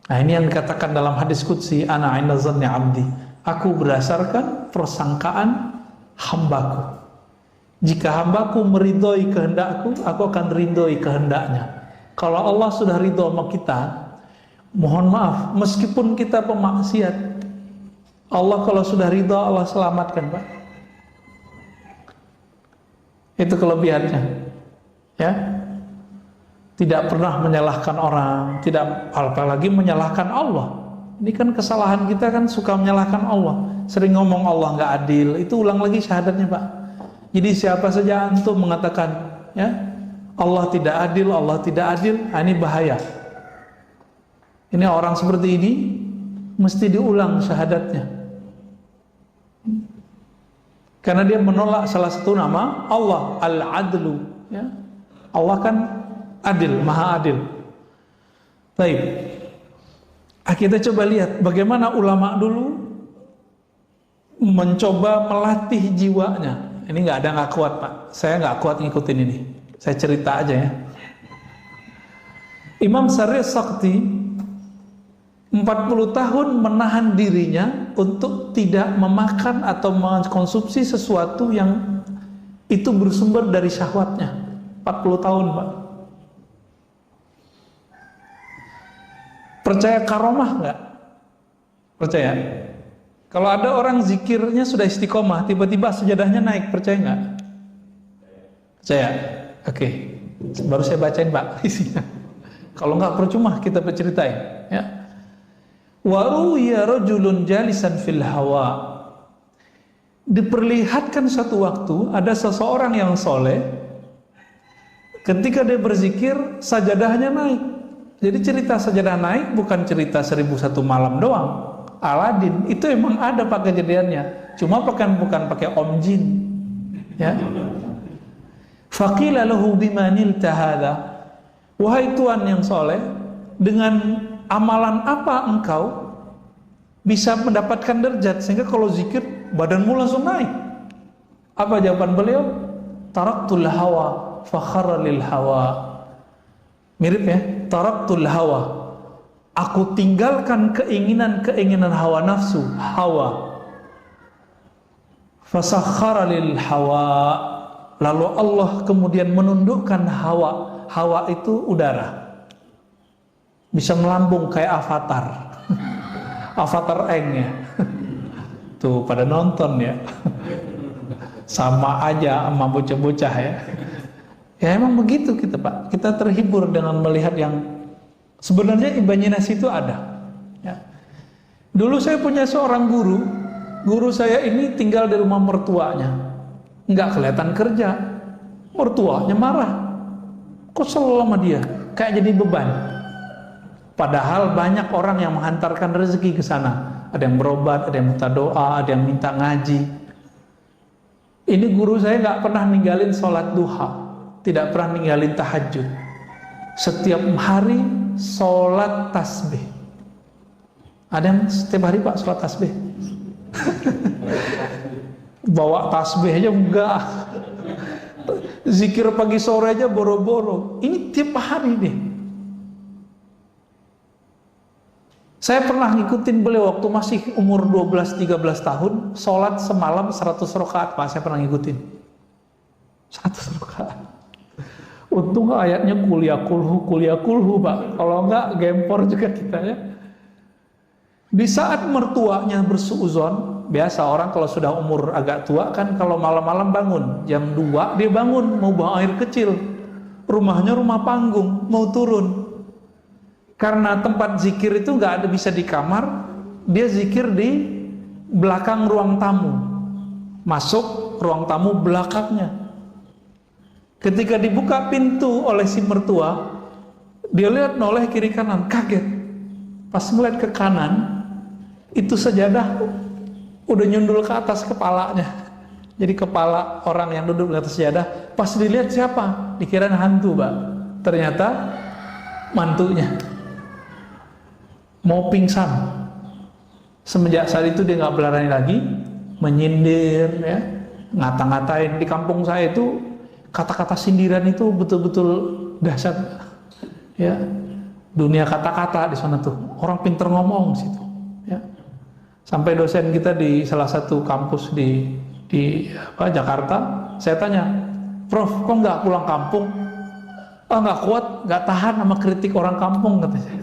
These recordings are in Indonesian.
Nah, ini yang dikatakan dalam hadis qudsi, ana 'inda dhanni 'abdi. Aku berdasarkan persangkaan hambaku. Jika hambaku meridhoi kehendakku, aku akan ridhoi kehendaknya. Kalau Allah sudah ridho sama kita, mohon maaf, meskipun kita pemaksiat, Allah kalau sudah ridho, Allah selamatkan, Pak. Itu kelebihannya, ya. Tidak pernah menyalahkan orang, tidak apalagi menyalahkan Allah. Ini kan kesalahan kita kan suka menyalahkan Allah. Sering ngomong Allah nggak adil, itu ulang lagi syahadatnya, Pak. Jadi siapa saja antum mengatakan, ya, Allah tidak adil, Allah tidak adil, nah ini bahaya. Ini orang seperti ini mesti diulang syahadatnya. Karena dia menolak salah satu nama Allah, Al-Adlu, ya. Allah kan adil, maha adil. Baik. Kita coba lihat bagaimana ulama dulu mencoba melatih jiwanya. Ini nggak kuat, Pak. Saya nggak kuat ngikutin ini. Saya cerita aja ya. Imam Syarih Sakti 40 tahun menahan dirinya untuk tidak memakan atau mengkonsumsi sesuatu yang itu bersumber dari syahwatnya. 40 tahun, Pak. Percaya karomah nggak? Percaya? Kalau ada orang zikirnya sudah istiqomah, tiba-tiba sejadahnya naik, percaya nggak? Percaya? Oke. Baru saya bacain, Pak, isinya. Kalau nggak percuma kita berceritain, ya. Wa ruwiya rajulun jalisan fil hawa. Diperlihatkan satu waktu ada seseorang yang soleh, ketika dia berzikir sajadahnya naik. Jadi cerita sajadah naik bukan cerita 1001 malam doang. Aladin itu emang ada Pak kejadiannya, cuma bukan pakai om jin, ya. Faqila lahu bimanilta hadza. Wahai tuan yang soleh, dengan amalan apa engkau bisa mendapatkan derajat sehingga kalau zikir badanmu langsung naik? Apa jawaban beliau? Taraktul hawa fakhara lil hawa. Mirip ya, taraktul hawa. Aku tinggalkan keinginan hawa nafsu, hawa. Fasakhara lil hawa. Lalu Allah kemudian menundukkan hawa. Hawa itu udara. Bisa melambung kayak avatar. Avatar Eng ya. Tuh pada nonton ya. Sama aja sama bocah-bocah ya. Ya emang begitu kita, Pak. Kita terhibur dengan melihat yang sebenarnya imajinasi itu ada, ya. Dulu saya punya seorang guru. Guru saya ini tinggal di rumah mertuanya, nggak kelihatan kerja. Mertuanya marah, kesel sama dia, kayak jadi beban. Padahal banyak orang yang menghantarkan rezeki ke sana. Ada yang berobat, ada yang minta doa, ada yang minta ngaji. Ini guru saya nggak pernah ninggalin sholat duha, tidak pernah ninggalin tahajud. Setiap hari sholat tasbih. Ada yang setiap hari Pak sholat tasbih? Bawa tasbih aja enggak. Zikir pagi sore aja boro-boro. Ini tiap hari deh. Saya pernah ngikutin beliau waktu masih umur 12-13 tahun, sholat semalam 100 rakaat, Pak. Saya pernah ngikutin 100 rakaat. Untung ayatnya kuliah kulhu, Pak. Kalau enggak gempor juga kita ya. Di saat mertuanya bersuuzon, biasa orang kalau sudah umur agak tua kan kalau malam-malam bangun, jam 2 dia bangun mau buang air kecil. Rumahnya rumah panggung, mau turun. Karena tempat zikir itu nggak ada bisa di kamar, dia zikir di belakang ruang tamu. Masuk ruang tamu belakangnya. Ketika dibuka pintu oleh si mertua, dia lihat noleh kiri kanan, kaget. Pas ngeliat ke kanan, itu sajadah udah nyundul ke atas kepalanya. Jadi kepala orang yang duduk di atas sajadah, pas dilihat siapa? Dikira hantu, Pak. Ternyata mantunya. Mau pingsan. Semenjak saat itu dia nggak berani lagi menyindir, ya, ngata-ngatain. Di kampung saya itu kata-kata sindiran itu betul-betul dahsyat, ya. dunia kata-kata di sana tuh. Orang pinter ngomong di situ. Ya. Sampai dosen kita di salah satu kampus di Jakarta, saya tanya, Prof, kok nggak pulang kampung? Oh, nggak kuat, nggak tahan sama kritik orang kampung, katanya.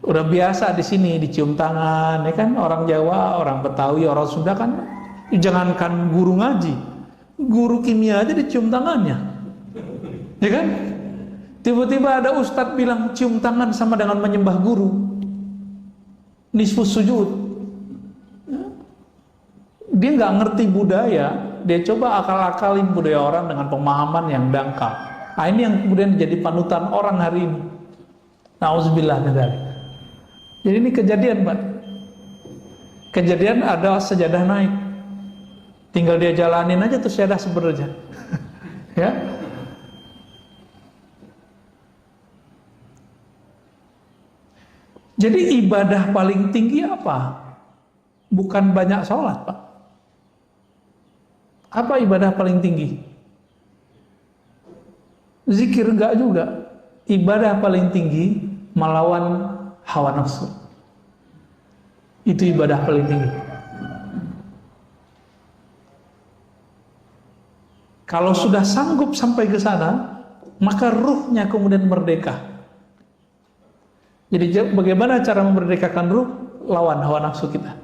Udah biasa di sini dicium tangan, ya kan, orang Jawa, orang Betawi, orang Sunda kan, jangankan guru ngaji, guru kimia aja dicium tangannya, ya kan? Tiba-tiba ada ustadz bilang cium tangan sama dengan menyembah guru, nisfus sujud. Dia nggak ngerti budaya, dia coba akal-akalin budaya orang dengan pemahaman yang dangkal. Nah, ini yang kemudian jadi panutan orang hari ini. Nauzubillah min dzalik. Jadi ini kejadian, Pak. Kejadian ada sejadah naik. Tinggal dia jalanin aja tuh sejadah sebenarnya. Ya. Jadi ibadah paling tinggi apa? Bukan banyak sholat, Pak. Apa ibadah paling tinggi? Zikir enggak juga. Ibadah paling tinggi melawan hawa nafsu. Itu ibadah paling tinggi. Kalau sudah sanggup sampai ke sana, maka ruhnya kemudian merdeka. Jadi bagaimana cara memerdekakan ruh? Lawan hawa nafsu kita.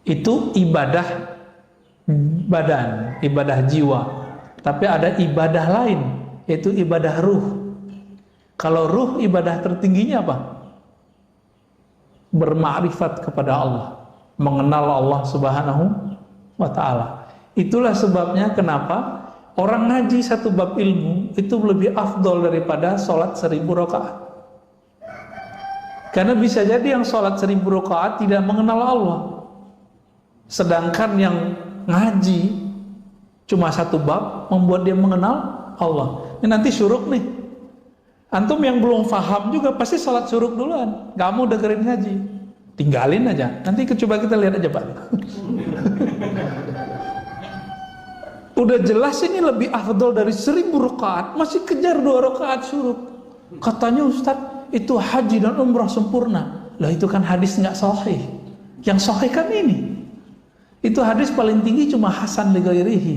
Itu ibadah badan, ibadah jiwa. Tapi ada ibadah lain, yaitu ibadah ruh. Kalau ruh, ibadah tertingginya apa? Bermakrifat kepada Allah, mengenal Allah Subhanahu wa ta'ala. Itulah sebabnya kenapa orang ngaji satu bab ilmu itu lebih afdol daripada sholat 1000 rakaat. Karena bisa jadi yang sholat 1000 rakaat tidak mengenal Allah, sedangkan yang ngaji cuma satu bab membuat dia mengenal Allah. Ini nanti syuruk nih. Antum yang belum paham juga pasti sholat syuruk duluan, gak mau dengerin ngaji, tinggalin aja. Nanti coba kita lihat aja, Pak. Udah jelas ini lebih afdol dari 1000 rakaat, masih kejar 2 rakaat syuruk. Katanya Ustadz, itu haji dan umrah sempurna. Lah itu kan hadis nggak sahih. Yang sahih kan ini. Itu hadis paling tinggi cuma hasan li ghairihi.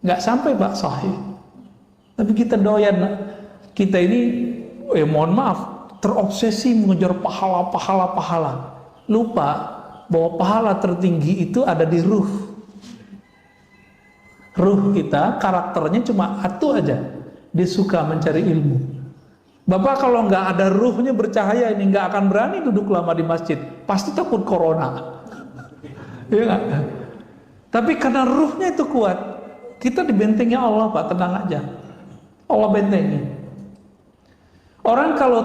Nggak sampai Pak sahih. Tapi kita doyan, kita ini mohon maaf, terobsesi mengejar pahala. Lupa bahwa pahala tertinggi itu ada di ruh. Ruh kita, karakternya cuma satu aja. Dia suka mencari ilmu. Bapak kalau nggak ada ruhnya bercahaya ini nggak akan berani duduk lama di masjid. Pasti takut corona. Ya gak? Tapi karena ruhnya itu kuat, kita dibentengi Allah, Pak, tenang aja. Allah bentengi. Orang kalau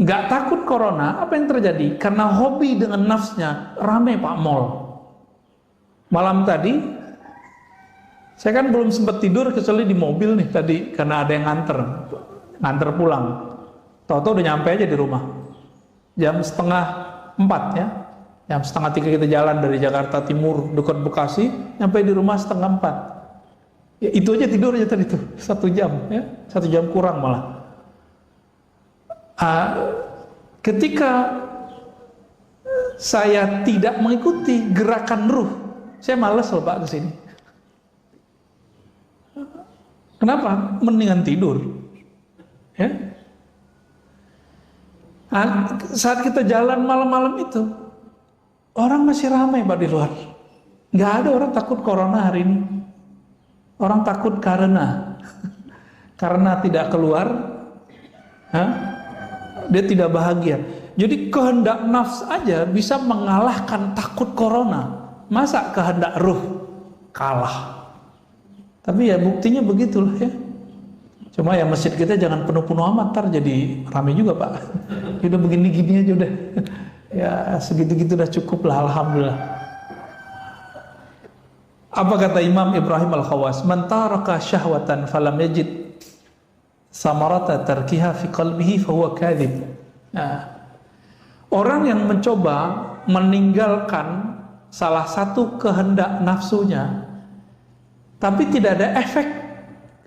nggak takut corona, apa yang terjadi? Karena hobi dengan nafsnya, rame Pak mall. Malam tadi, saya kan belum sempat tidur kecuali di mobil nih tadi karena ada yang nganter pulang. Tahu-tahu udah nyampe aja di rumah. Jam 3:30 ya. Jam 2:30 kita jalan dari Jakarta Timur dekat Bekasi, nyampe di rumah 3:30. Ya, itu aja tidur aja tadi tuh 1 jam ya, 1 jam kurang malah. Ketika saya tidak mengikuti gerakan ruh, saya malas loh Pak kesini. Kenapa? Mendingan tidur. Ya. Saat kita jalan malam-malam itu, orang masih ramai Pak di luar. Nggak ada orang takut corona hari ini. Orang takut karena tidak keluar, dia tidak bahagia. Jadi kehendak nafs aja bisa mengalahkan takut corona. Masa kehendak ruh kalah? Tapi ya buktinya begitulah ya. Cuma ya masjid kita jangan penuh-penuh amat, ntar jadi ramai juga Pak. Udah begini-gini aja udah. Ya segitu-gitu udah cukup lah, alhamdulillah. Apa kata Imam Ibrahim Al-Khawas? Man taraka syahwatan falam yajid samarata tarkiha fi qalbihi fahuwa kadzib. Nah, orang yang mencoba meninggalkan salah satu kehendak nafsunya tapi tidak ada efek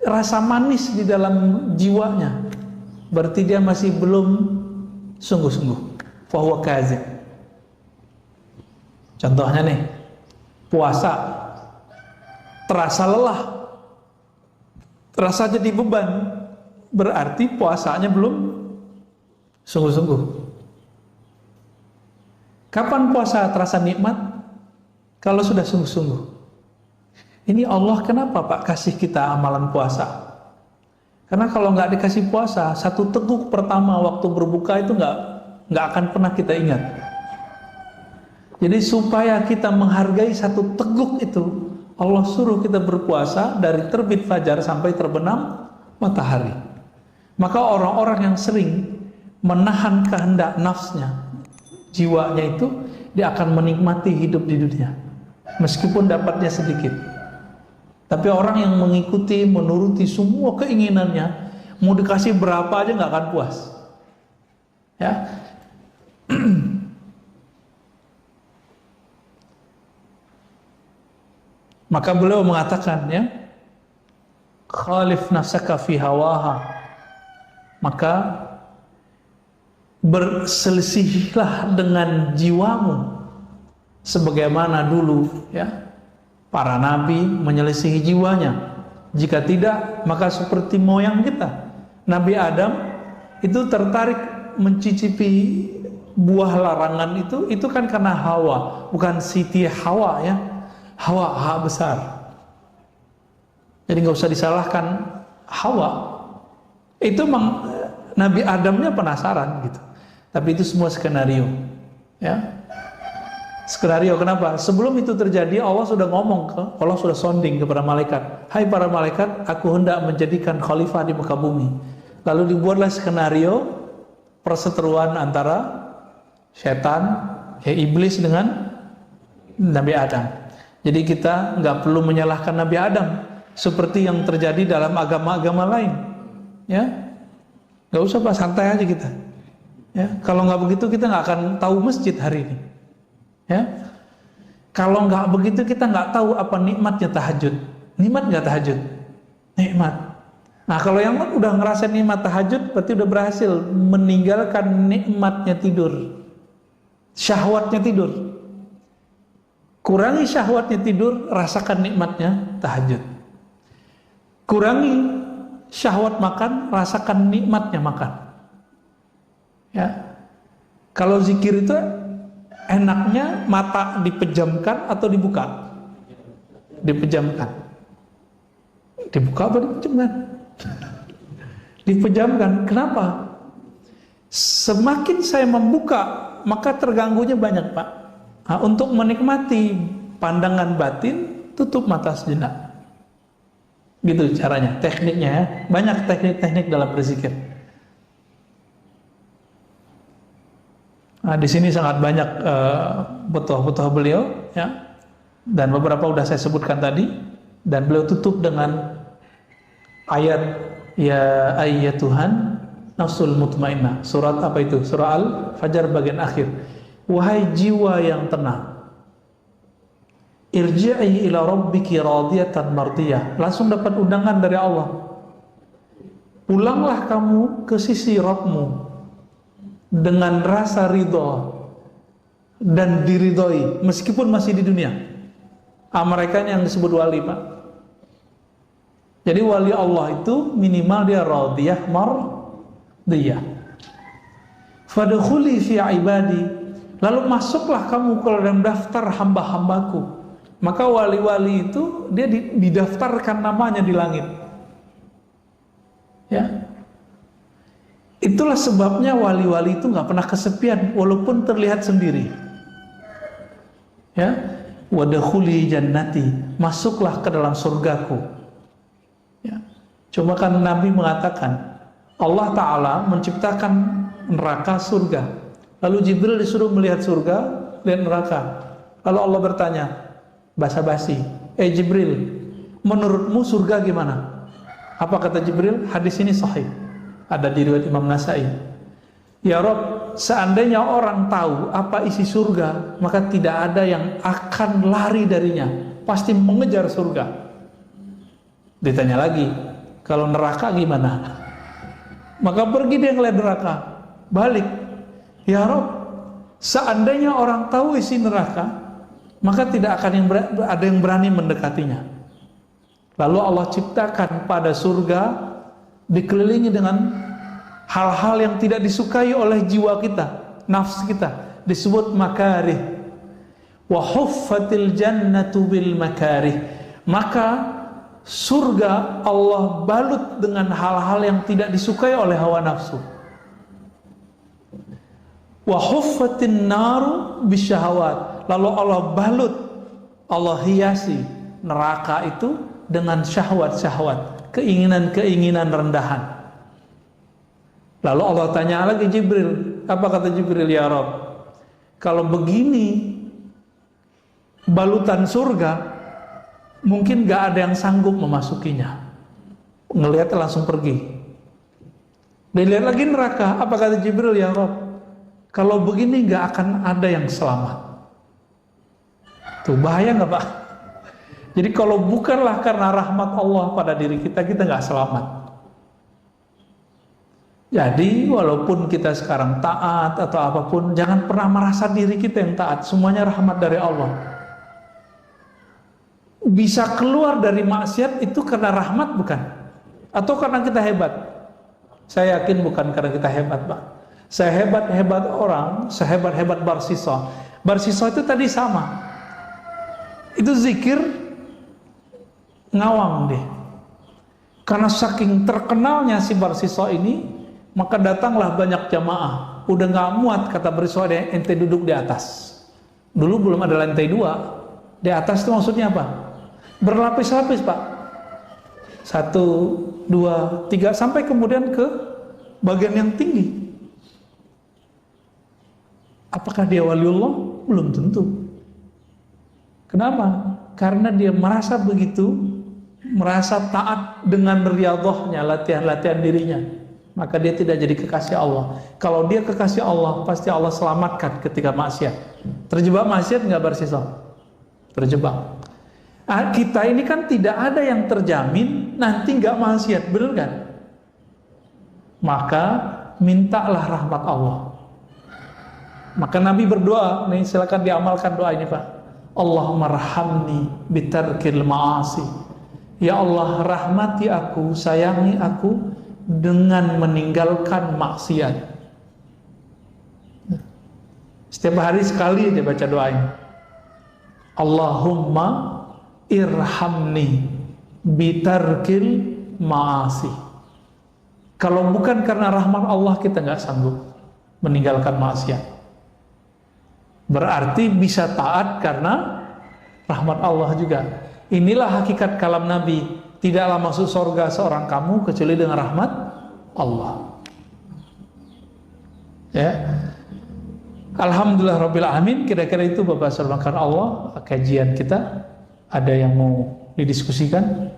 rasa manis di dalam jiwanya, berarti dia masih belum sungguh-sungguh. Fahuwa kazib. Contohnya nih, puasa, terasa lelah, terasa jadi beban, berarti puasanya belum sungguh-sungguh. Kapan puasa terasa nikmat? Kalau sudah sungguh-sungguh. Ini Allah kenapa Pak kasih kita amalan puasa? Karena kalau nggak dikasih puasa, satu teguk pertama waktu berbuka itu nggak akan pernah kita ingat. Jadi supaya kita menghargai satu teguk itu, Allah suruh kita berpuasa dari terbit fajar sampai terbenam matahari. Maka orang-orang yang sering menahan kehendak nafsnya, jiwanya itu, dia akan menikmati hidup di dunia meskipun dapatnya sedikit. Tapi orang yang mengikuti, menuruti semua keinginannya, mau dikasih berapa aja nggak akan puas. Ya. Maka beliau mengatakan, ya, khalif nafsaka fi hawaha, maka berselisihlah dengan jiwamu sebagaimana dulu, ya, para nabi menyelisihi jiwanya. Jika tidak, maka seperti moyang kita, Nabi Adam itu tertarik mencicipi buah larangan itu kan karena Hawa, bukan Siti Hawa, ya. Hawa besar. Jadi nggak usah disalahkan Hawa. Itu Nabi Adamnya penasaran gitu. Tapi itu semua skenario, ya. Skenario kenapa? Sebelum itu terjadi, Allah sudah Allah sudah sounding kepada malaikat. Hai para malaikat, aku hendak menjadikan khalifah di muka bumi. Lalu dibuatlah skenario perseteruan antara setan, iblis dengan Nabi Adam. Jadi kita nggak perlu menyalahkan Nabi Adam seperti yang terjadi dalam agama-agama lain, ya. Nggak usah Pak, santai aja kita. Ya, kalau nggak begitu kita nggak akan tahu masjid hari ini. Ya, kalau nggak begitu kita nggak tahu apa nikmatnya tahajud. Nikmat nggak tahajud? Nikmat. Nah, kalau yang udah ngerasain nikmat tahajud, berarti udah berhasil meninggalkan nikmatnya tidur, syahwatnya tidur. Kurangi syahwatnya tidur, rasakan nikmatnya tahajud. Kurangi syahwat makan, rasakan nikmatnya makan. Ya, kalau zikir itu enaknya mata dipejamkan atau dibuka? Dipejamkan. Dibuka atau dipejamkan? Dipejamkan. Kenapa? Semakin saya membuka, maka terganggunya banyak Pak. Nah, untuk menikmati pandangan batin, tutup mata sejenak. Gitu caranya, tekniknya, ya. Banyak teknik-teknik dalam berzikir. Nah, di sini sangat banyak butuh beliau, ya, dan beberapa sudah saya sebutkan tadi, dan beliau tutup dengan ayat ya ayyatuhan nafsul mutmainnah. Surat apa itu? Surah Al-Fajr bagian akhir. Wahai jiwa yang tenang, irji'i ila rabbiki radiyatan mardiyah. Langsung dapat undangan dari Allah. Pulanglah kamu ke sisi Rabbmu dengan rasa ridho dan diridhoi meskipun masih di dunia. Mereka yang disebut wali Pak. Jadi wali Allah itu minimal dia radiyah mardiyah. Fadkhuli fi ibadi, lalu masuklah kamu ke dalam daftar hamba-hambaku. Maka wali-wali itu dia didaftarkan namanya di langit. Ya. Itulah sebabnya wali-wali itu nggak pernah kesepian walaupun terlihat sendiri. Ya, wadkhuli jannati, masuklah ke dalam surgaku. Ya. Cuma kan Nabi mengatakan Allah Ta'ala menciptakan neraka surga. Lalu Jibril disuruh melihat surga, lihat neraka. Lalu Allah bertanya, basa-basi, Jibril, menurutmu surga gimana? Apa kata Jibril? Hadis ini sahih, ada di riwayat Imam Nasai. Ya Rob, seandainya orang tahu apa isi surga, maka tidak ada yang akan lari darinya, pasti mengejar surga. Ditanya lagi, Kalau neraka gimana? Maka pergi dia ngeliat neraka, balik, ya Rob, seandainya orang tahu isi neraka, maka tidak akan ada yang berani mendekatinya. Lalu Allah ciptakan pada surga dikelilingi dengan hal-hal yang tidak disukai oleh jiwa kita, nafsu kita, disebut makarih. Wa huffatil jannatu bil makarih. Maka surga Allah balut dengan hal-hal yang tidak disukai oleh hawa nafsu. Wa huffatin naru bisyahawat. Lalu Allah balut, Allah hiasi neraka itu dengan syahwat-syahwat, keinginan-keinginan rendahan. Lalu Allah tanya lagi Jibril, apa kata Jibril, ya Rabb, kalau begini balutan surga, mungkin gak ada yang sanggup memasukinya. Ngelihat langsung pergi. Dilihat lagi neraka, apa kata Jibril, ya Rabb, kalau begini gak akan ada yang selamat. Tuh bahaya gak Pak? Jadi kalau bukanlah karena rahmat Allah pada diri kita, kita gak selamat. Jadi walaupun kita sekarang taat atau apapun, jangan pernah merasa diri kita yang taat. Semuanya rahmat dari Allah. Bisa keluar dari maksiat itu karena rahmat bukan? Atau karena kita hebat? Saya yakin bukan karena kita hebat, Pak. Sehebat-hebat orang, sehebat-hebat Barsisa. Barsisa itu tadi sama. Itu zikir ngawang deh. Karena saking terkenalnya si Barsisa ini, maka datanglah banyak jamaah. Udah gak muat kata Barsisa, ente duduk di atas. Dulu belum ada lantai 2. Di atas itu maksudnya apa? Berlapis-lapis Pak, 1, 2, 3 sampai kemudian ke bagian yang tinggi. Apakah dia waliullah? Belum tentu. Kenapa? Karena dia merasa begitu, merasa taat dengan riyadhahnya, latihan-latihan dirinya, maka dia tidak jadi kekasih Allah. Kalau dia kekasih Allah, pasti Allah selamatkan ketika maksiat. Terjebak maksiat nggak Barsisa? Terjebak. Kita ini kan tidak ada yang terjamin nanti nggak maksiat, benar kan? Maka mintalah rahmat Allah. Maka Nabi berdoa, nih silakan diamalkan doa ini Pak. Allahumma rahamni bitarkil ma'asi. Ya Allah, rahmati aku, sayangi aku dengan meninggalkan maksiat. Setiap hari sekali aja baca doa ini. Allahumma irhamni bitarkil ma'asi. Kalau bukan karena rahmat Allah, kita nggak sanggup meninggalkan maksiat. Berarti bisa taat karena rahmat Allah juga. Inilah hakikat kalam Nabi. Tidaklah masuk surga seorang kamu kecuali dengan rahmat Allah. Ya. Alhamdulillah Rabbil Alamin. Kira-kira itu Bapak Surmakan Allah kajian kita. Ada yang mau didiskusikan?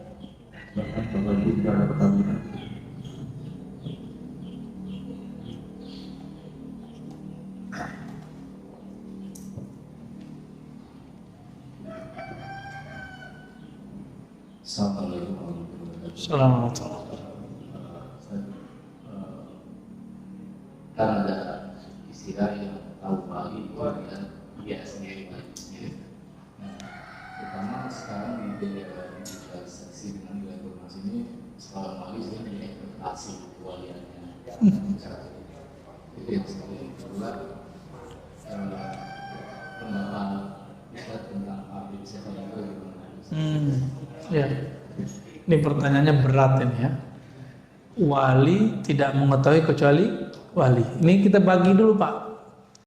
Assalamualaikum. Kan ada istilah yang tahu pagi itu dan dia sendiri. Pertama sekarang di digitalisasi dengan nilai informasi ini setelah pagi sudah diinterpretasi kewaliannya. Itu yang seperti kedua, pendapat kita tentang apa bisa itu. Ya. Ini pertanyaannya berat ini ya. Wali tidak mengetahui kecuali wali. Ini kita bagi dulu Pak.